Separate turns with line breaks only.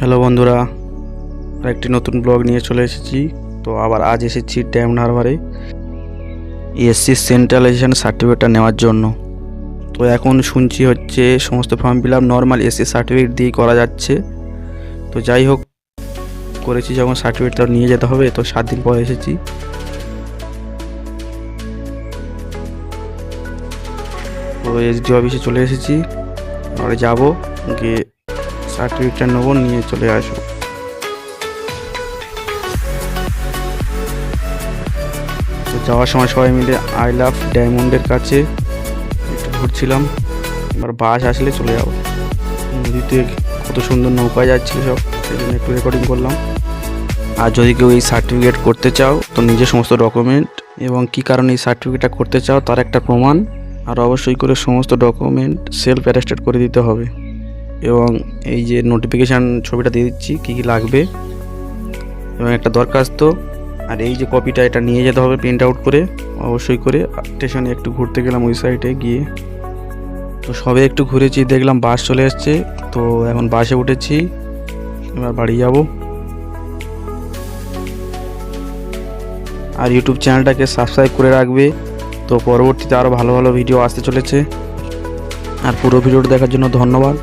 Hello বন্ধুরা, আরেকটি নতুন ব্লগ নিয়ে চলে এসেছি। তো আবার আজ এসেছি ডায়মন্ড হারবারে এসসি সেন্ট্রালাইজেশন সার্টিফিকেটটা নেওয়ার জন্য। তো এখন শুনছি হচ্ছে সমস্ত form fill up normal SC certificate দিয়েই করা যাচ্ছে। তো যাই হোক, করেছি যখন সার্টিফিকেটটা নিয়ে যেতে হবে, তো 7 দিন পর এসেছি। তো এসডি অফিসে চলে এসেছি, আর যাবো গিয়ে সার্টিফিকেটটা নেবো, নিয়ে চলে আসবো। তো যাওয়ার সময় সবাই মিলে আই লাভ ডায়মন্ডের কাছে একটু ঘুরছিলাম। এবার বাস আসলে চলে যাবো। নদীতে কত সুন্দর নৌকা যাচ্ছিল সব, সেই জন্য একটু রেকর্ডিং করলাম। আর যদি কেউ এই সার্টিফিকেট করতে চাও, তো নিজের সমস্ত ডকুমেন্ট এবং কী কারণে এই সার্টিফিকেটটা করতে চাও তার একটা প্রমাণ, আর অবশ্যই করে সমস্ত ডকুমেন্ট সেলফ অ্যাটেস্টেড করে দিতে হবে। এবং এই যে নোটিফিকেশান ছবিটা দিয়ে দিচ্ছি কী কী লাগবে, এবং একটা দরখাস্ত, আর এই যে কপিটা এটা নিয়ে যেতে হবে প্রিন্ট আউট করে অবশ্যই করে। স্টেশনে একটু ঘুরতে গেলাম ওই সাইডে গিয়ে, তো সবে একটু ঘুরেছি, দেখলাম বাস চলে এসছে। তো এখন বাসে উঠেছি, এবার বাড়ি যাব। আর ইউটিউব চ্যানেলটাকে সাবস্ক্রাইব করে রাখবে, তো পরবর্তীতে আরও ভালো ভালো ভিডিও আসতে চলেছে। আর পুরো ভিডিওটা দেখার জন্য ধন্যবাদ।